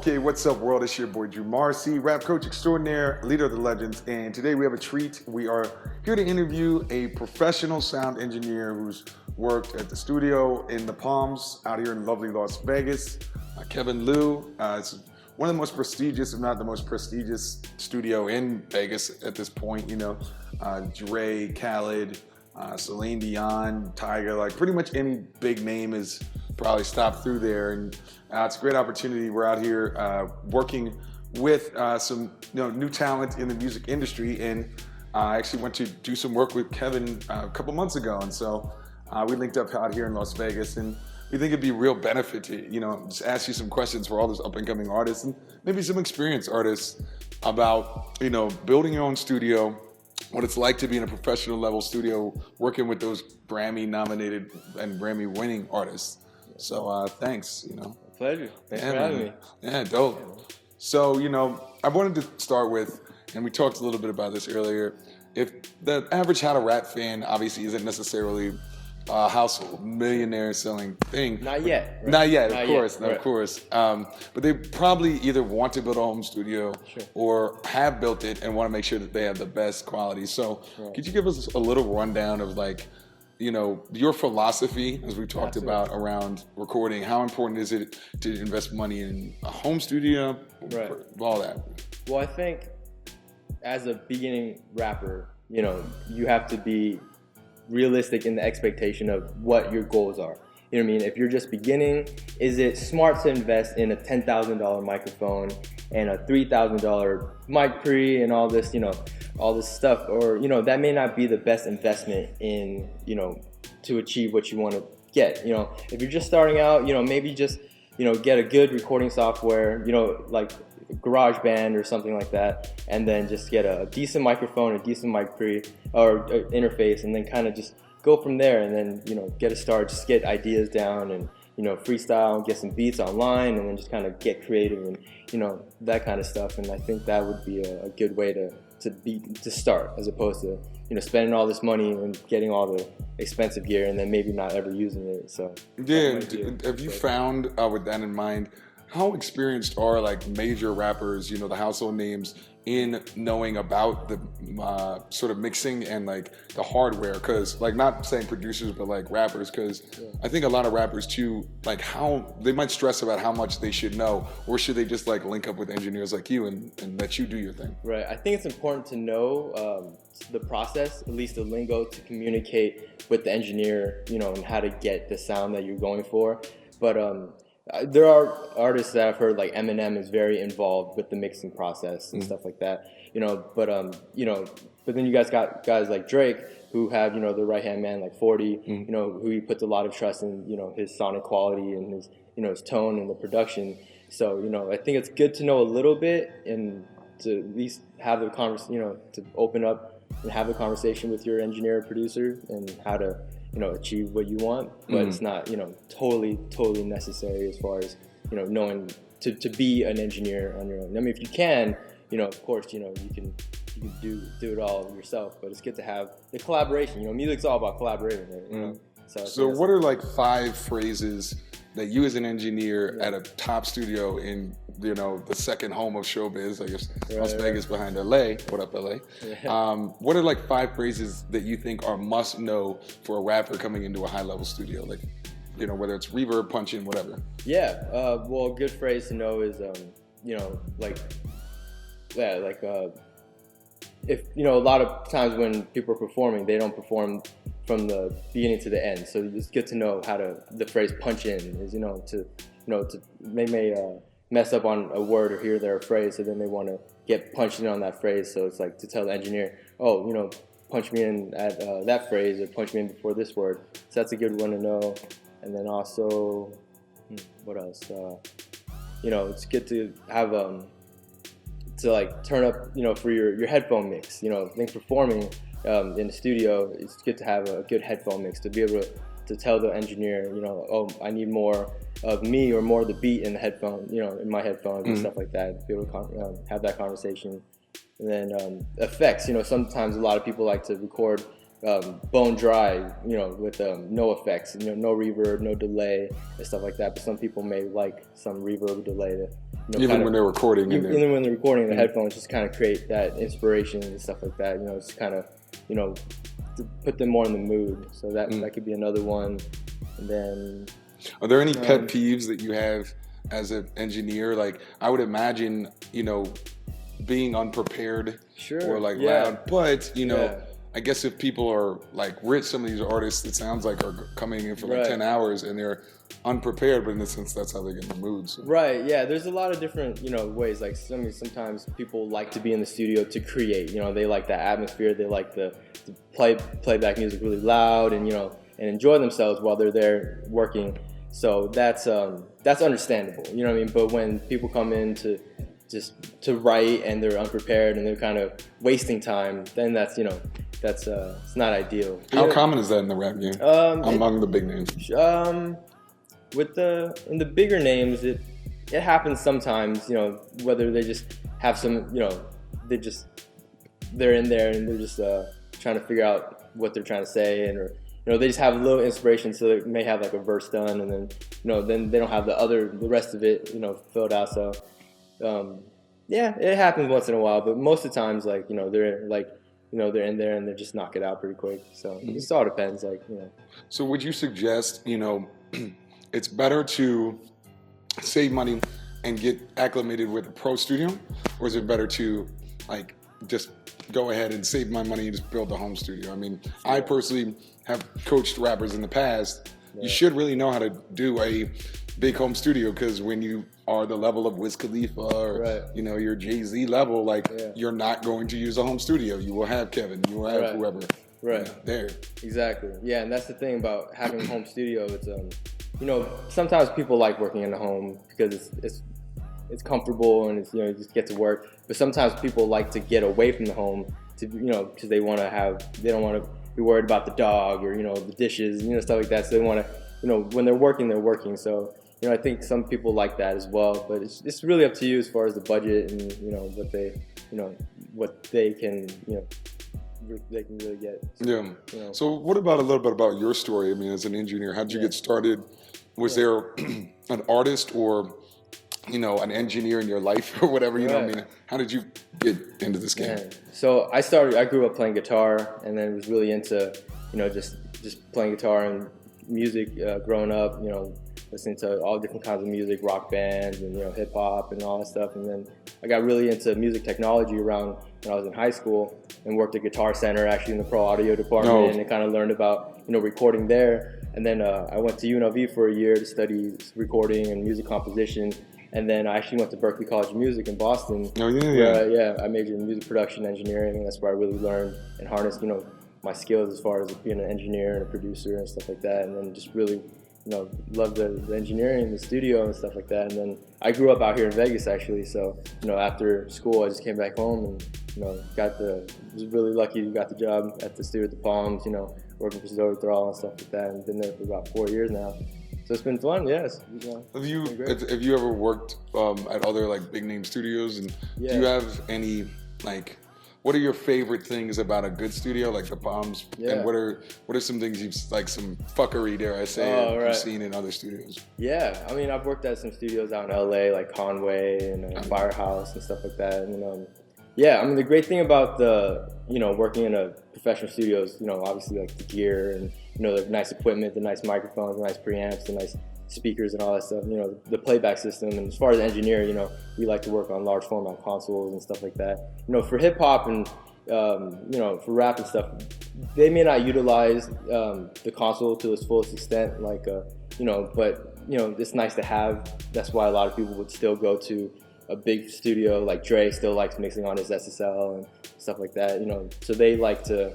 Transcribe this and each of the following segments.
Okay, what's up, world? It's your boy Drew Marcy, rap coach extraordinaire, leader of the legends, and today we have a treat. We are here to interview a professional sound engineer who's worked at the studio in the Palms out here in lovely Las Vegas, Kevin Liu. It's one of the most prestigious, if not the most prestigious studio in Vegas at this point. You know, Dre, Khaled, Celine Dion, Tyga, like pretty much any big name is probably stopped through there, and it's a great opportunity. We're out here working with some new talent in the music industry, and I actually went to do some work with Kevin a couple months ago, and so we linked up out here in Las Vegas, and we think it'd be a real benefit to just ask you some questions for all those up and coming artists and maybe some experienced artists about building your own studio, what it's like to be in a professional level studio working with those Grammy nominated and Grammy winning artists. So thanks, Pleasure. Thanks for having me. Yeah, dope. So, I wanted to start with, and we talked a little bit about this earlier, if the average How to Rap fan obviously isn't necessarily a household millionaire selling thing. Not yet. Right? Not yet, Not of course, yet. of course. But they probably either want to build a home studio or have built it and want to make sure that they have the best quality. So could you give us a little rundown of your philosophy, as we talked about around recording? How important is it to invest money in a home studio? Right. All that. Well, I think as a beginning rapper, you have to be realistic in the expectation of what your goals are. You know what I mean? If you're just beginning, is it smart to invest in a $10,000 microphone and a $3,000 mic pre and all this, all this stuff? Or, that may not be the best investment in, to achieve what you want to get. If you're just starting out, maybe just, get a good recording software, like GarageBand or something like that, and then just get a decent microphone, a decent mic pre or interface, and then kind of just go from there, and then get a start, just get ideas down, and freestyle, get some beats online, and then just kind of get creative and that kind of stuff. And I think that would be a good way to start, as opposed to spending all this money and getting all the expensive gear and then maybe not ever using it. So have you found, with that in mind, how experienced are major rappers, the household names, in knowing about the sort of mixing and the hardware? Because not saying producers, but rappers, because I think a lot of rappers too, how they might stress about how much they should know, or should they just link up with engineers like you and let you do your thing? Right. I think it's important to know the process, at least the lingo, to communicate with the engineer, and how to get the sound that you're going for. But there are artists that I've heard, like Eminem is very involved with the mixing process and stuff like that, but then you guys got guys like Drake who have, the right-hand man like 40, who he puts a lot of trust in, his sonic quality and his, his tone and the production. So, I think it's good to know a little bit and to at least have the conversation, to open up and have a conversation with your engineer or producer and how to achieve what you want, but it's not, totally necessary as far as, knowing to be an engineer on your own. I mean, if you can, of course, you can do it all yourself, but it's good to have the collaboration. Music's all about collaborating, right? So what are 5 phrases that you as an engineer at a top studio in, the second home of showbiz, I guess, Las Vegas behind LA, what up LA? What are 5 phrases that you think are must know for a rapper coming into a high level studio? Whether it's reverb, punch in, whatever. Yeah, well, a good phrase to know is, if, a lot of times when people are performing, they don't perform from the beginning to the end. So it's good to know how the phrase punch in is, they may mess up on a word or hear their phrase, so then they want to get punched in on that phrase. So it's to tell the engineer, punch me in at that phrase, or punch me in before this word. So that's a good one to know. And then also, what else? It's good to have turn up, for your headphone mix. When performing in the studio, it's good to have a good headphone mix to be able to tell the engineer, I need more of me or more of the beat in the headphone, in my headphones and stuff like that. Be able to have that conversation. And then effects, sometimes a lot of people like to record bone dry, you know, with no effects, you know, no reverb, no delay, and stuff like that. But some people may like some reverb, delay, to, you know, even when they're recording. Even when they're recording, the headphones just kind of create that inspiration and stuff like that. You know, it's kind of, you know, to put them more in the mood. So that could be another one. And then, are there any pet peeves that you have as an engineer? Like, I would imagine, you know, being unprepared or like loud, but you know, I guess if people are like rich, some of these artists, it sounds like, are coming in for like 10 hours and they're unprepared, but in a sense, that's how they get in the mood. So. Right, yeah, there's a lot of different, you know, ways. Like, sometimes people like to be in the studio to create, you know, they like that atmosphere, they like to playback music really loud and, you know, and enjoy themselves while they're there working. So that's understandable, you know what I mean? But when people come in to write and they're unprepared and they're kind of wasting time, then that's, you know, that's it's not ideal. How common is that in the rap game among the big names? In the bigger names, it happens sometimes. You know, whether they just have some, you know, they're in there and they're just trying to figure out what they're trying to say, and, or, you know, they just have a little inspiration, so they may have like a verse done, and then, you know, then they don't have the rest of it, you know, filled out. So yeah, it happens once in a while, but most of the times, like, you know, they're like, you know, they're in there and they just knock it out pretty quick. So it just all depends, like, you know. So would you suggest, you know, it's better to save money and get acclimated with a pro studio, or is it better to like just go ahead and save my money and just build a home studio? I mean, I personally have coached rappers in the past. You should really know how to do a big home studio, because when you are the level of Wiz Khalifa or you know, your Jay-Z level, like you're not going to use a home studio. You will have Kevin, you will have whoever there. Exactly. Yeah, and that's the thing about having a home studio. It's you know, sometimes people like working in the home because it's comfortable and it's, you know, you just get to work. But sometimes people like to get away from the home to, you know, because they don't want to be worried about the dog or, you know, the dishes, you know, stuff like that. So they want to, you know, when they're working, they're working. So, you know, I think some people like that as well. But it's really up to you as far as the budget and, you know, what they can, you know, they can really get. So, yeah. You know. So what about a little bit about your story? I mean, as an engineer, how did you get started? Was there an artist or, you know, an engineer in your life or whatever? You know what I mean? How did you get into this game? So I grew up playing guitar, and then was really into, you know, just playing guitar and music growing up, you know, listening to all different kinds of music, rock bands and, you know, hip hop and all that stuff. And then I got really into music technology around when I was in high school, and worked at Guitar Center, actually in the pro audio department, and kind of learned about, you know, recording there. And then I went to UNLV for a year to study recording and music composition. And then I actually went to Berklee College of Music in Boston. I majored in music production engineering, and that's where I really learned and harnessed, you know, my skills as far as being an engineer and a producer and stuff like that. And then just really, you know, loved the engineering, the studio and stuff like that. And then I grew up out here in Vegas, actually. So, you know, after school, I just came back home and, you know, was really lucky, got the job at the studio at the Palms, you know, working for Zoe Thrall and stuff like that, and been there for about 4 years now. So it's been fun, yes. You know, have you ever worked at other like big name studios, and do you have any like, what are your favorite things about a good studio like the Palms? And what are some things you've, like, some fuckery, dare I say, you've seen in other studios? Yeah, I mean, I've worked at some studios out in LA, like Conway and Firehouse and stuff like that. And yeah, I mean, the great thing about working in a professional studio is, you know, obviously like the gear and, you know, the nice equipment, the nice microphones, the nice preamps, the nice speakers and all that stuff, you know, the playback system. And as far as engineer, you know, we like to work on large format consoles and stuff like that. You know, for hip hop and, you know, for rap and stuff, they may not utilize the console to its fullest extent, like, you know, but, you know, it's nice to have. That's why a lot of people would still go to a big studio, like Dre still likes mixing on his SSL and stuff like that, you know, so they like to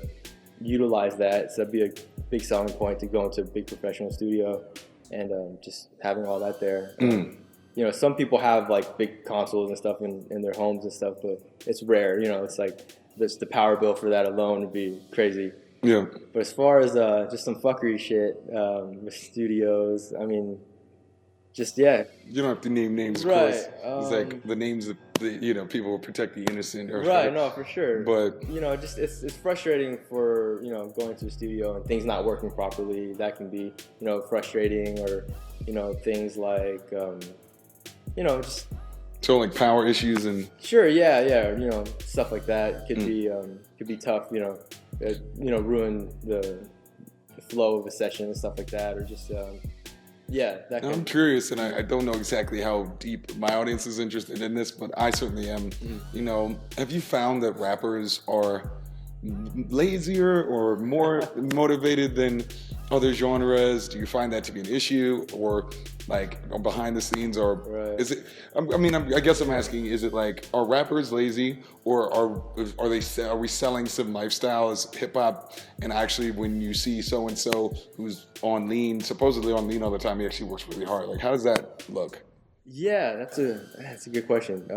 utilize that. So that'd be a big selling point to go into a big professional studio and just having all that there. You know, some people have like big consoles and stuff in their homes and stuff, but it's rare, you know, it's like the power bill for that alone would be crazy. Yeah. But as far as just some fuckery shit with studios, I mean, just yeah. You don't have to name names, of Right. course. It's like the names of the, people will protect the innocent. Or, right. No, for sure. But just it's frustrating for going to a studio and things not working properly. That can be frustrating, or things like just so like power issues and sure, yeah, stuff like that could be tough. Ruin the flow of a session and stuff like that, or just I'm curious, and I don't know exactly how deep my audience is interested in this, but I certainly am. Have you found that rappers are lazier or more motivated than other genres? Do you find that to be an issue, or like behind the scenes, or is it? I guess I'm asking: is it like, are rappers lazy, or are we selling some lifestyle as hip hop? And actually, when you see so and so who's supposedly on lean all the time, he actually works really hard. Like, how does that look? Yeah, that's a good question.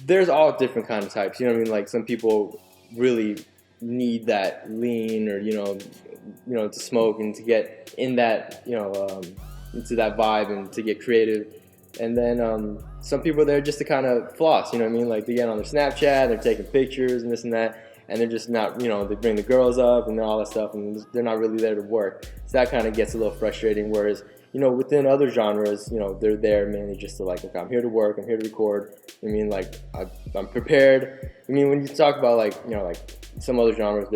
There's all different kind of types. Like some people really need that lean, or to smoke and to get in that into that vibe and to get creative. And then some people are there just to kind of floss. Like they get on their Snapchat, they're taking pictures and this and that, and they're just not, they bring the girls up and all that stuff, and they're not really there to work. So that kind of gets a little frustrating. Whereas within other genres, they're there mainly just to like, okay, I'm here to work, I'm here to record. I'm prepared. When you talk about like some other genres,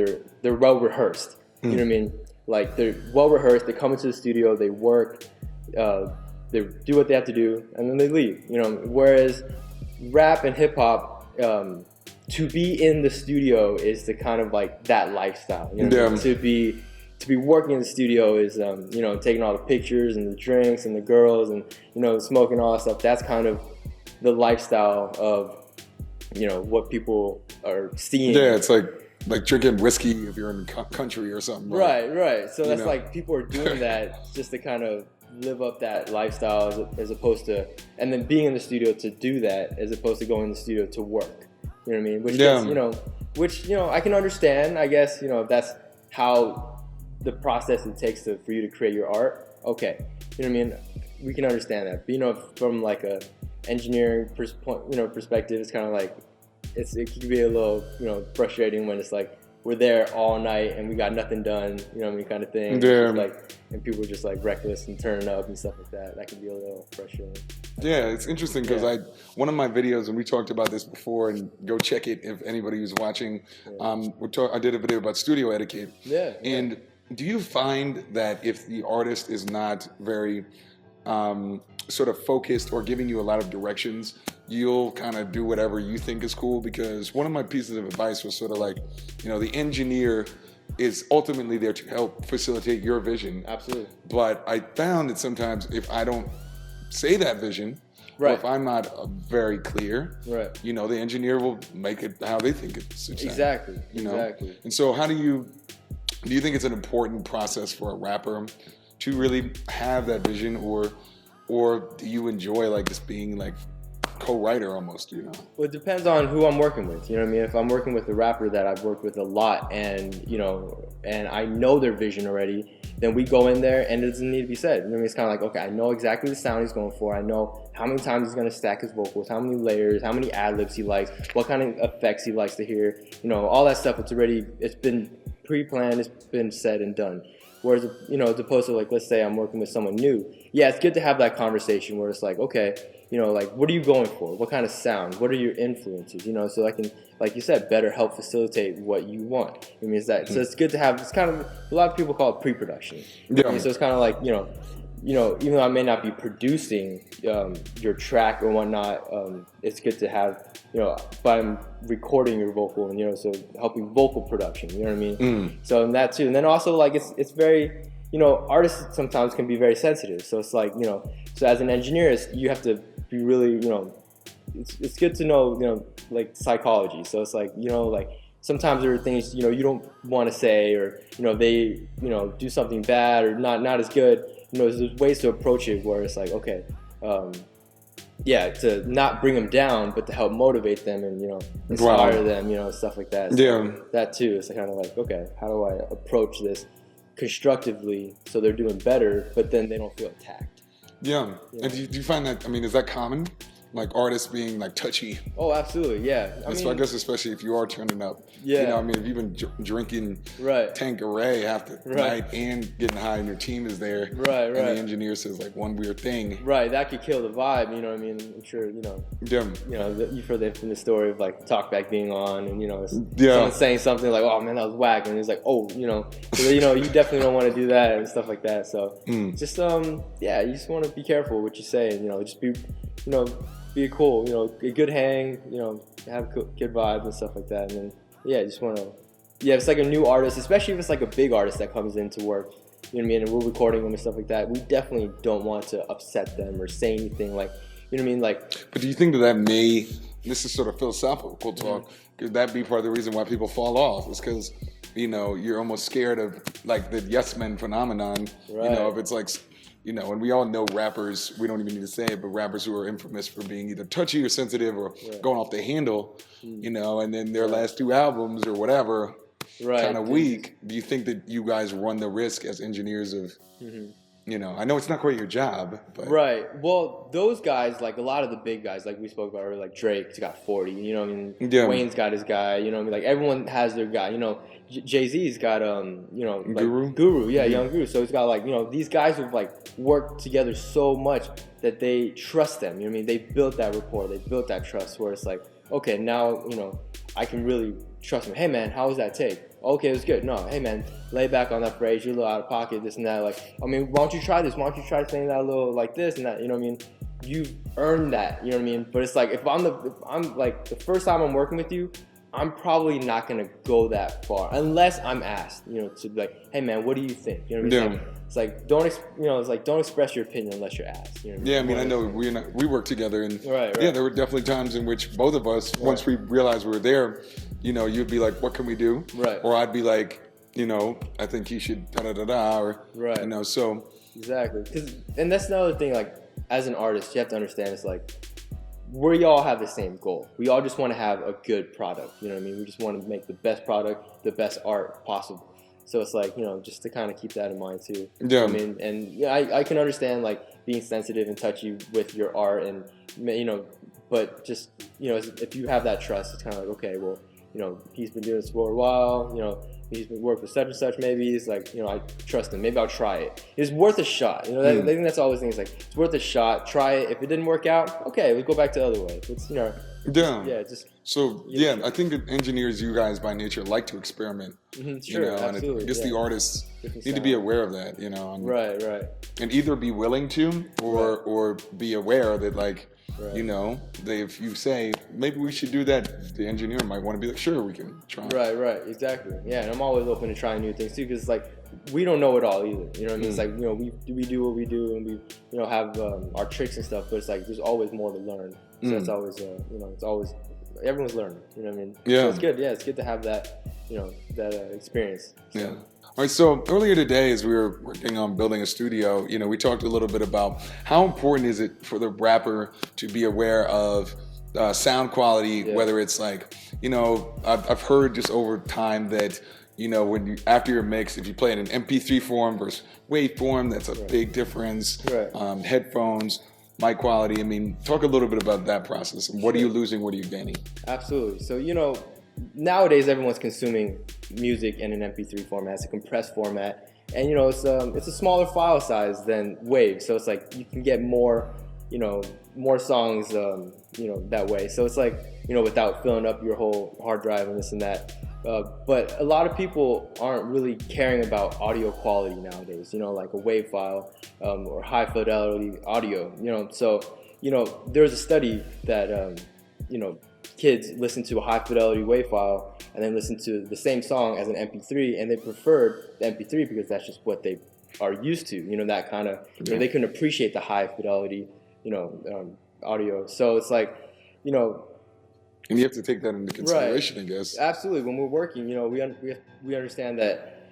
they're well rehearsed. You know what I mean? Like they're well rehearsed. They come into the studio, they work, they do what they have to do, and then they leave. Whereas rap and hip hop, to be in the studio is to kind of like that lifestyle. To be working in the studio is taking all the pictures and the drinks and the girls and smoking all that stuff. That's kind of the lifestyle of what people are seeing. Yeah, it's like drinking whiskey if you're in country or something. Right. So that's like people are doing that just to kind of live up that lifestyle, as opposed to, and then being in the studio to do that, as opposed to going in the studio to work. You know what I mean? Which I can understand. I guess if that's how the process it takes for you to create your art. Okay, we can understand that. From like a engineering perspective, it's kind of like it can be a little frustrating when it's like we're there all night and we got nothing done, kind of thing. And people are just like reckless and turning up and stuff like that. That can be a little frustrating. Yeah, it's interesting because one of my videos, and we talked about this before, and go check it if anybody who's watching. I did a video about studio etiquette. Yeah. And do you find that if the artist is not very sort of focused or giving you a lot of directions, you'll kind of do whatever you think is cool? Because one of my pieces of advice was sort of like, the engineer is ultimately there to help facilitate your vision. Absolutely. But I found that sometimes if I don't say that vision, right, or if I'm not very clear, right, the engineer will make it how they think it suits them. Exactly. And so how do you think it's an important process for a rapper to really have that vision, or do you enjoy like just being like co-writer almost? Well, it depends on who I'm working with. If I'm working with a rapper that I've worked with a lot, and and I know their vision already, then we go in there and it doesn't need to be said. It's kind of like, okay, I know exactly the sound he's going for. I know how many times he's going to stack his vocals, how many layers, how many ad-libs he likes, what kind of effects he likes to hear. All that stuff, it's been pre-planned, it's been said and done. Whereas, as opposed to like, let's say I'm working with someone new. Yeah, it's good to have that conversation where it's like, okay, like, what are you going for? What kind of sound? What are your influences? So I can, like you said, better help facilitate what you want. So it's good to have, it's kind of, a lot of people call it pre-production. Yeah. So it's kind of like, even though I may not be producing your track or whatnot, it's good to have, but I'm recording your vocal and, so helping vocal production, you know what I mean? So and that too. And then also like, it's very, artists sometimes can be very sensitive. So it's like, so as an engineer, you have to be really, it's good to know, like psychology. So it's like, like sometimes there are things, you don't want to say, or, they, do something bad or not as good. There's ways to approach it where it's like, okay, to not bring them down, but to help motivate them and, inspire them, stuff like that. So that too is kind of like, okay, how do I approach this? constructively, so they're doing better, but then they don't feel attacked. Yeah. And do you find that, I mean, is that common? Like artists being like touchy? Oh, absolutely, yeah. So I guess especially if you are turning up. Yeah. You know, I mean, if you've been drinking Tanqueray half the night and getting high and your team is there. Right. And the engineer says like one weird thing. Right, that could kill the vibe, you know what I mean? I'm sure, you've heard the infamous story of like talkback being on and, someone saying something like, oh man, that was whack. And it's like, oh, you definitely don't want to do that and stuff like that. So just, you just want to be careful what you say and, just be cool, a good hang, have good vibes and stuff like that. And then, just want to, if it's like a new artist, especially if it's like a big artist that comes into work, you know what I mean, and we're recording them and stuff like that, we definitely don't want to upset them or say anything like, you know what I mean, like. But do you think that this is sort of philosophical talk, could that be part of the reason why people fall off? It's because, you're almost scared of like the yes men phenomenon, if it's like, and we all know rappers, we don't even need to say it, but rappers who are infamous for being either touchy or sensitive or going off the handle, and then their last 2 albums or whatever, kind of weak. Do you think that you guys run the risk as engineers of, I know it's not quite your job, but. Right. Well, those guys, like a lot of the big guys, like we spoke about earlier, like Drake's got 40, Wayne's got his guy, like everyone has their guy, Jay-Z's got, Guru, Young Guru. So it's got like, these guys who've like worked together so much that they trust them, They built that rapport, they built that trust where it's like, okay, now, I can really trust him. Hey man, how was that take? Okay, it was good. No, hey man, lay back on that phrase, you're a little out of pocket, this and that. Like, I mean, why don't you try this? Why don't you try saying that a little like this and that? You know what I mean? You've earned that, you know what I mean? But it's like, if I'm like, the first time I'm working with you, I'm probably not gonna go that far unless I'm asked, to be like, hey man, what do you think? You know what I mean? It's like don't express your opinion unless you're asked. You know what I mean? I know we work together, and there were definitely times in which both of us, once we realized we were there, you'd be like, what can we do? Right. Or I'd be like, I think he should da da da da, or so. Exactly, and that's another thing. Like as an artist, you have to understand it's like. We all have the same goal. We all just want to have a good product. You know what I mean? We just want to make the best product, the best art possible. So it's like, just to kind of keep that in mind too. Yeah. I mean, and I can understand like being sensitive and touchy with your art and, but just, if you have that trust, it's kind of like, okay, well, he's been doing this for a while, he's been working with such and such, maybe it's like, I trust him, maybe I'll try it. It's worth a shot, I think that's always the thing, it's like, it's worth a shot, try it, if it didn't work out, okay, we'll go back to the other way. It's, I think that engineers, you guys by nature, like to experiment, sure, absolutely, and I guess the artists need to be aware of that, and, right. And either be willing to, or be aware that like, if you say, maybe we should do that, the engineer might want to be like, sure, we can try. Right, exactly. Yeah, and I'm always open to trying new things too, because it's like, we don't know it all either. You know what I mean? It's like, we do what we do, and we, have our tricks and stuff, but it's like, there's always more to learn. So it's always, it's always, everyone's learning. You know what I mean? Yeah. So it's good. Yeah, it's good to have that, that experience. So. Yeah. All right, so earlier today, as we were working on building a studio, we talked a little bit about how important is it for the rapper to be aware of sound quality, whether it's like, I've heard just over time that, when you, after your mix, if you play it in MP3 form versus wave form, that's a big difference. Right. Headphones, mic quality. I mean, talk a little bit about that process. And what are you losing? What are you gaining? Absolutely. So, nowadays everyone's consuming music in an MP3 format. It's a compressed format, and it's a smaller file size than WAV, so it's like you can get more more songs that way. So it's like without filling up your whole hard drive and this and that. But a lot of people aren't really caring about audio quality nowadays. Like a WAV file or high fidelity audio. So there's a study that kids listen to a high fidelity WAV file and then listen to the same song as an MP3, and they preferred the MP3 because that's just what they are used to. That kind of they couldn't appreciate the high fidelity audio. So it's like and you have to take that into consideration, right. I guess. Absolutely. When we're working, we understand that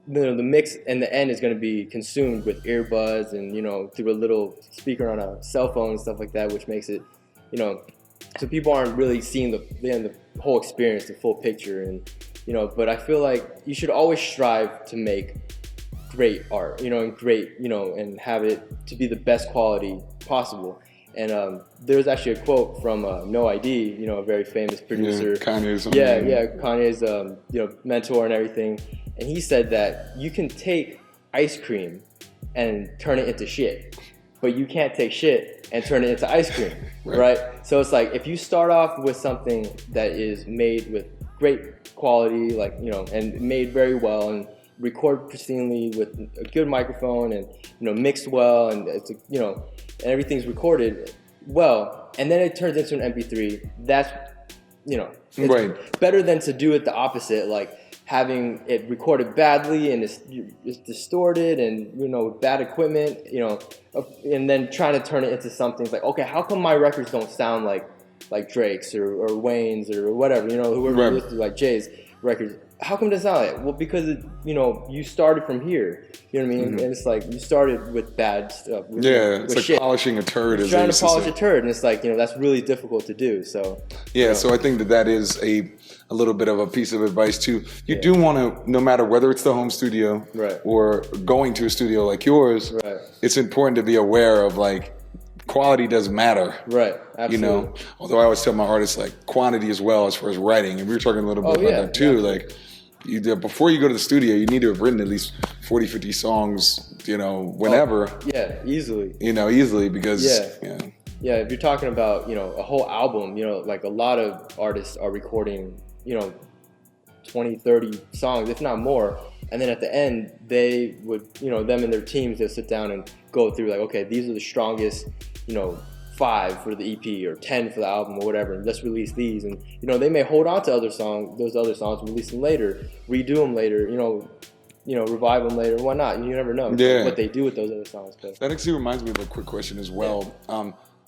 the mix and the end is going to be consumed with earbuds and through a little speaker on a cell phone and stuff like that, which makes it so people aren't really seeing the whole experience, the full picture, and but I feel like you should always strive to make great art, and great, and have it to be the best quality possible. And there's actually a quote from No ID, a very famous producer. Kanye's Kanye's mentor and everything. And he said that you can take ice cream and turn it into shit, but you can't take shit and turn it into ice cream, right? So it's like if you start off with something that is made with great quality, and made very well, and record pristinely with a good microphone, and mixed well, and it's and everything's recorded well, and then it turns into an MP3. That's it's better than to do it the opposite, like having it recorded badly and it's distorted and with bad equipment, and then trying to turn it into something like, okay, how come my records don't sound like Drake's or Wayne's or whatever, whoever listens to like Jay's records? How come it doesn't sound like it? Well, because you started from here, you know what I mean? And it's like you started with bad stuff. It's like shit. Polishing a turd. Trying to polish a turd, and it's like that's really difficult to do. So so I think that is a little bit of a piece of advice too. You do want to, no matter whether it's the home studio or going to a studio like yours, it's important to be aware of quality does matter. Right. Absolutely. Although I always tell my artists quantity as well as far as writing, and we were talking a little bit about that too. Before you go to the studio, you need to have written at least 40, 50 songs, whenever. Easily. Easily because if you're talking about, a whole album, like a lot of artists are recording, 20, 30 songs, if not more. And then at the end, they would, them and their teams, they'll sit down and go through okay, these are the strongest, 5 for the EP or 10 for the album or whatever, and let's release these. And they may hold on to those other songs, release them later, redo them later, revive them later and whatnot. You never know what they do with those other songs. But that actually reminds me of a quick question as well.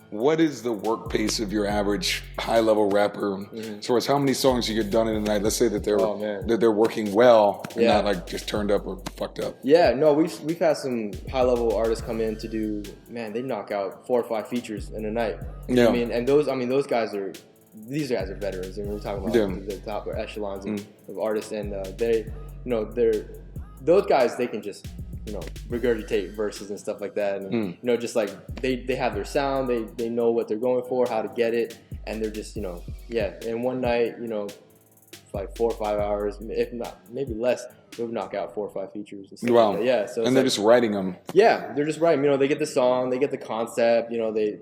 What is the work pace of your average high-level rapper? As far as how many songs you get done in a night? Let's say that they're working well and not just turned up or fucked up. Yeah, no, we've had some high-level artists come in to do. Man, they knock out 4 or 5 features in a night. Yeah, those guys are. These guys are veterans, and we're talking about the top echelons of artists, and they're those guys. They can just regurgitate verses and stuff like that, and just they have their sound, they know what they're going for, how to get it, and they're just in one night, 4 or 5 hours, if not maybe less, they'll knock out 4 or 5 features and stuff like that. So and they're just writing them. They're just writing. They get the song, they get the concept, they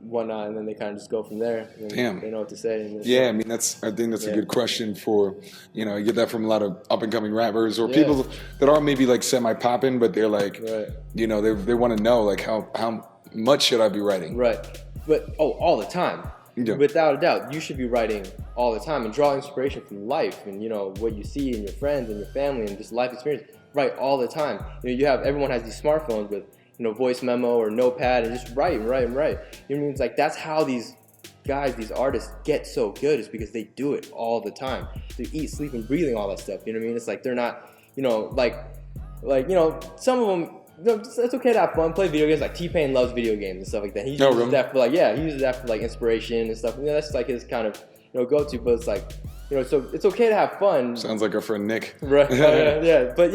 whatnot, and then they kind of just go from there. Damn, they know what to say. And I think that's a good question for you get that from a lot of up and coming rappers or people that are maybe semi popping, but they're they want to know how much should I be writing? But all the time. Without a doubt, you should be writing all the time and draw inspiration from life and what you see in your friends and your family and just life experience. Write all the time. Everyone has these smartphones with voice memo or notepad and just write. It's that's how these guys, these artists get so good, is because they do it all the time. They eat, sleep, and breathing all that stuff. It's they're not some of them. It's okay to have fun, play video games. T-Pain loves video games and stuff like that. He uses that for he uses that for inspiration and stuff. That's his kind of go-to. But it's so it's okay to have fun. Sounds like our friend Nick. Right. But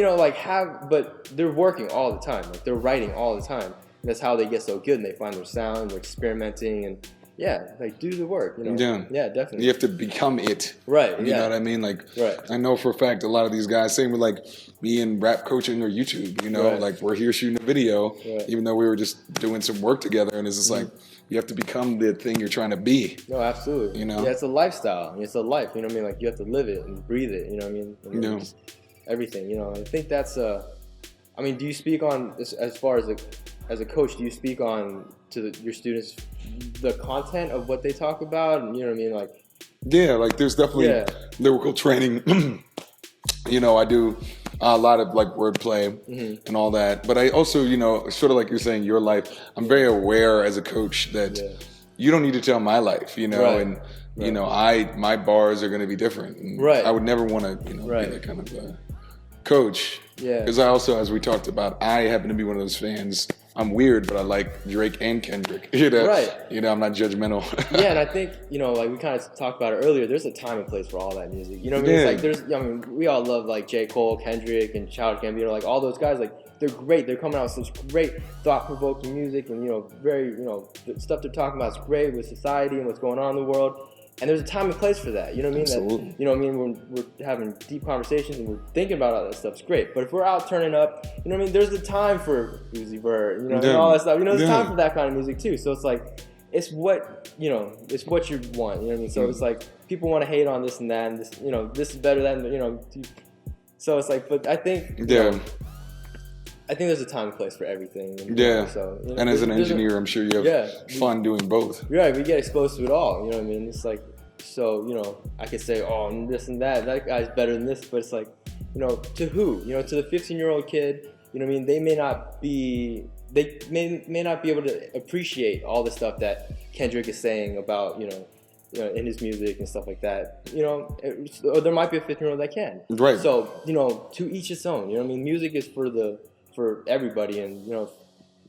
but they're working all the time. They're writing all the time. And that's how they get so good, and they find their sound. They're experimenting and do the work. Yeah, definitely. You have to become it. Right. You know what I mean? I know for a fact a lot of these guys, same with me and rap coaching or YouTube, we're here shooting a video, even though we were just doing some work together, and it's just you have to become the thing you're trying to be. No, absolutely. Yeah, it's a lifestyle. It's a life. You have to live it and breathe it. Just everything. I think that's do you speak on as far as a coach? Do you speak on to your students the content of what they talk about, and there's definitely lyrical training. I do a lot of wordplay and all that, but I also sort of like you're saying, your life, I'm very aware as a coach that you don't need to tell my life, and my bars are going to be different, and I would never want to be that kind of coach, because I also, as we talked about, I happen to be one of those fans I'm weird, but I like Drake and Kendrick. You know, Right. You know, I'm not judgmental. Yeah, and I think, you know, like we kind of talked about it earlier, there's a time and place for all that music. You know what I mean? Yeah. It's like I mean, we all love like J. Cole, Kendrick, and Childish Gambino, like all those guys, like they're great. They're coming out with such great thought-provoking music, and, you know, very, you know, the stuff they're talking about is great with society and what's going on in the world. And there's a time and place for that. You know what I mean? Absolutely. That, you know what I mean? When we're having deep conversations and we're thinking about all that stuff, it's great. But if we're out turning up, you know what I mean? There's a time for Uzi Vert, you know, and all that stuff. You know, there's time for that kind of music too. So it's like, it's what, you know, it's what you want. You know what I mean? So it's like, people want to hate on this and that, and this, you know, this is better than, you know. So it's like, but I think, you know, I think there's a time and place for everything. And, yeah. You know, so, you know, and as an engineer, I'm sure you have fun doing both. Right, we get exposed to it all. You know what I mean? It's like, so, you know, I could say, oh, this and that guy's better than this, but it's like, you know, to who? You know, to the 15-year-old kid, you know what I mean? They may not be able to appreciate all the stuff that Kendrick is saying about, you know, in his music and stuff like that. You know, or there might be a 15-year-old that can. Right. So, you know, to each its own. You know what I mean? Music is for everybody, and, you know,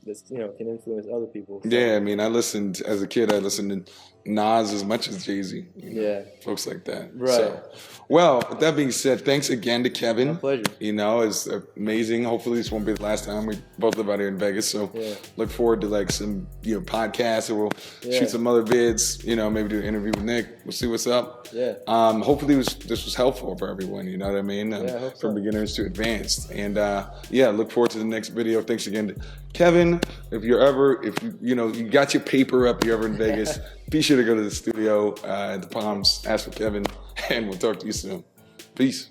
this, you know, can influence other people. So. Yeah, I mean, as a kid, I listened to Nas as much as Jay-Z. You know, folks like that. Right. So, well, with that being said, thanks again to Kevin. My pleasure. You know, it's amazing. Hopefully this won't be the last time. We both live out here in Vegas, so look forward to like some, you know, podcasts, or we'll shoot some other vids, you know, maybe do an interview with Nick. We'll see what's up. Yeah. Hopefully this was helpful for everyone, you know what I mean? From beginners to advanced. And look forward to the next video. Thanks again to Kevin. If you know, you got your paper up, you're ever in Vegas, be sure to go to the studio at the Palms, ask for Kevin, and we'll talk to you soon. Peace.